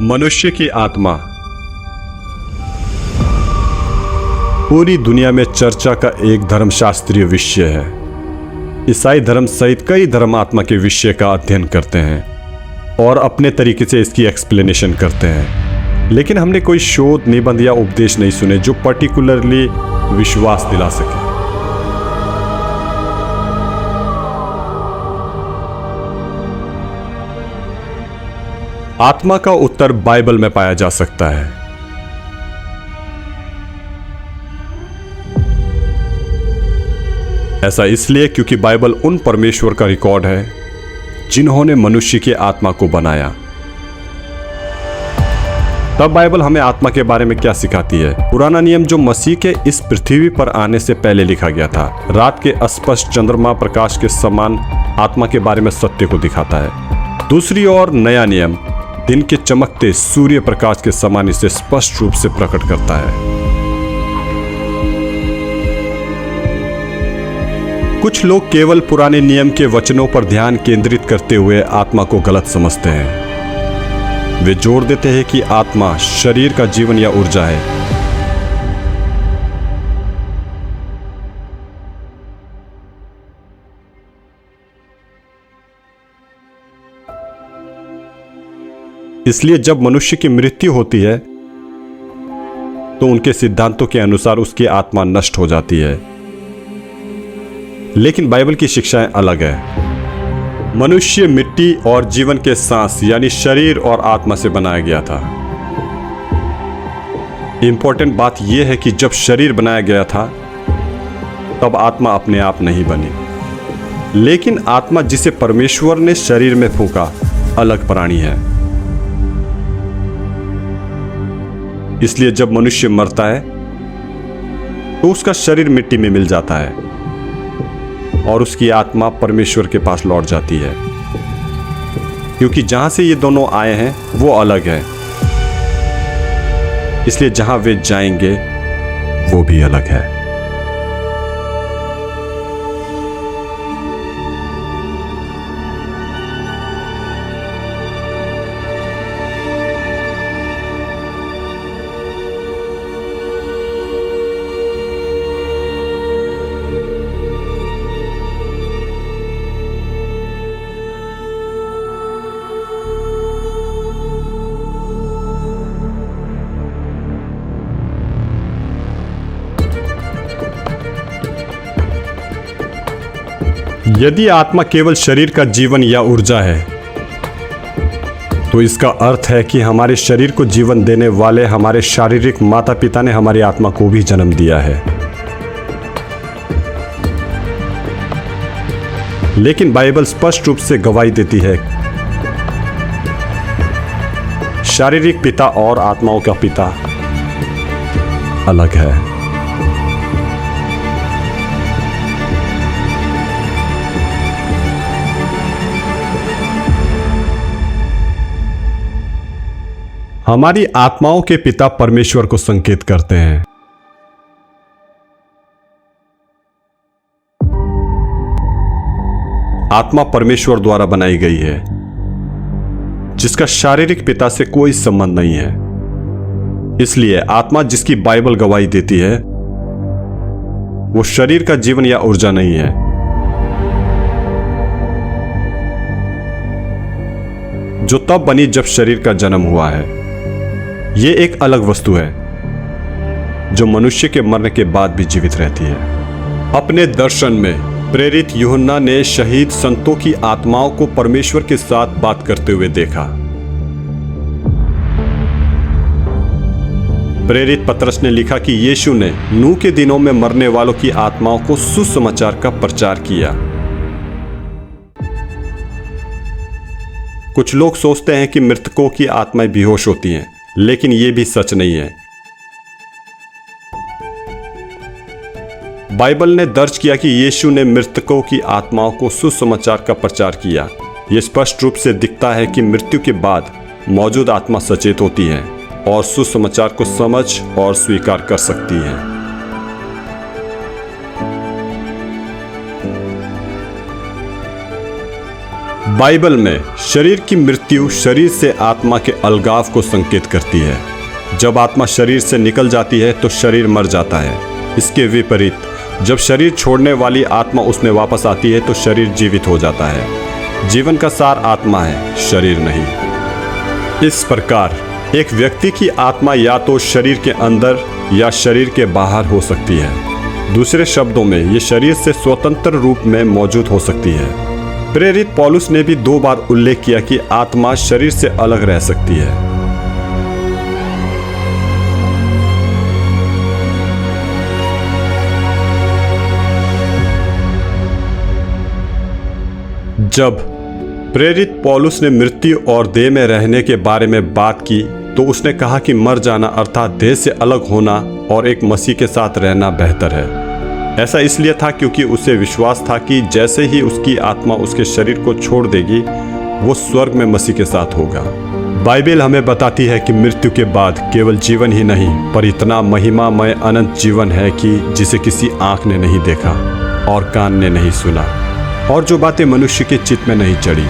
मनुष्य की आत्मा पूरी दुनिया में चर्चा का एक धर्मशास्त्रीय विषय है। ईसाई धर्म सहित कई धर्म आत्मा के विषय का अध्ययन करते हैं और अपने तरीके से इसकी एक्सप्लेनेशन करते हैं, लेकिन हमने कोई शोध, निबंध या उपदेश नहीं सुने जो पर्टिकुलरली विश्वास दिला सके। आत्मा का उत्तर बाइबल में पाया जा सकता है। ऐसा इसलिए क्योंकि बाइबल उन परमेश्वर का रिकॉर्ड है जिन्होंने मनुष्य की आत्मा को बनाया। तब बाइबल हमें आत्मा के बारे में क्या सिखाती है? पुराना नियम जो मसीह के इस पृथ्वी पर आने से पहले लिखा गया था, रात के अस्पष्ट चंद्रमा प्रकाश के समान आत्मा के बारे में सत्य को दिखाता है। दूसरी ओर नया नियम दिन के चमकते सूर्य प्रकाश के समान इसे स्पष्ट रूप से प्रकट करता है। कुछ लोग केवल पुराने नियम के वचनों पर ध्यान केंद्रित करते हुए आत्मा को गलत समझते हैं। वे जोर देते हैं कि आत्मा शरीर का जीवन या ऊर्जा है। इसलिए जब मनुष्य की मृत्यु होती है तो उनके सिद्धांतों के अनुसार उसकी आत्मा नष्ट हो जाती है। लेकिन बाइबल की शिक्षाएं अलग है। मनुष्य मिट्टी और जीवन के सांस यानी शरीर और आत्मा से बनाया गया था। इंपॉर्टेंट बात यह है कि जब शरीर बनाया गया था तब आत्मा अपने आप नहीं बनी, लेकिन आत्मा जिसे परमेश्वर ने शरीर में फूंका अलग प्राणी है। इसलिए जब मनुष्य मरता है तो उसका शरीर मिट्टी में मिल जाता है और उसकी आत्मा परमेश्वर के पास लौट जाती है, क्योंकि जहां से ये दोनों आए हैं वो अलग है। इसलिए जहां वे जाएंगे वो भी अलग है। यदि आत्मा केवल शरीर का जीवन या ऊर्जा है तो इसका अर्थ है कि हमारे शरीर को जीवन देने वाले हमारे शारीरिक माता पिता ने हमारी आत्मा को भी जन्म दिया है। लेकिन बाइबल स्पष्ट रूप से गवाही देती है, शारीरिक पिता और आत्माओं का पिता अलग है। हमारी आत्माओं के पिता परमेश्वर को संकेत करते हैं। आत्मा परमेश्वर द्वारा बनाई गई है, जिसका शारीरिक पिता से कोई संबंध नहीं है। इसलिए आत्मा जिसकी बाइबल गवाही देती है वो शरीर का जीवन या ऊर्जा नहीं है। जो तब बनी जब शरीर का जन्म हुआ है। यह एक अलग वस्तु है जो मनुष्य के मरने के बाद भी जीवित रहती है। अपने दर्शन में प्रेरित यूहन्ना ने शहीद संतों की आत्माओं को परमेश्वर के साथ बात करते हुए देखा। प्रेरित पतरस ने लिखा कि यीशु ने नूह के दिनों में मरने वालों की आत्माओं को सुसमाचार का प्रचार किया। कुछ लोग सोचते हैं कि मृतकों की आत्माएं बेहोश होती हैं, लेकिन यह भी सच नहीं है। बाइबल ने दर्ज किया कि यीशु ने मृतकों की आत्माओं को सुसमाचार का प्रचार किया। यह स्पष्ट रूप से दिखता है कि मृत्यु के बाद मौजूद आत्मा सचेत होती है और सुसमाचार को समझ और स्वीकार कर सकती है। बाइबल में शरीर की मृत्यु शरीर से आत्मा के अलगाव को संकेत करती है। जब आत्मा शरीर से निकल जाती है तो शरीर मर जाता है। इसके विपरीत जब शरीर छोड़ने वाली आत्मा उसमें वापस आती है तो शरीर जीवित हो जाता है। जीवन का सार आत्मा है, शरीर नहीं। इस प्रकार एक व्यक्ति की आत्मा या तो शरीर के अंदर या शरीर के बाहर हो सकती है। दूसरे शब्दों में ये शरीर से स्वतंत्र रूप में मौजूद हो सकती है। प्रेरित पौलुस ने भी 2 बार उल्लेख किया कि आत्मा शरीर से अलग रह सकती है। जब प्रेरित पौलुस ने मृत्यु और देह में रहने के बारे में बात की तो उसने कहा कि मर जाना अर्थात देह से अलग होना और एक मसीह के साथ रहना बेहतर है। ऐसा इसलिए था क्योंकि उसे विश्वास था कि जैसे ही उसकी आत्मा उसके शरीर को छोड़ देगी वो स्वर्ग में मसीह के साथ होगा। बाइबल हमें बताती है कि मृत्यु के बाद केवल जीवन ही नहीं पर इतना महिमामय अनंत जीवन है कि जिसे किसी आंख ने नहीं देखा और कान ने नहीं सुना और जो बातें मनुष्य के चित्त में नहीं चढ़ी।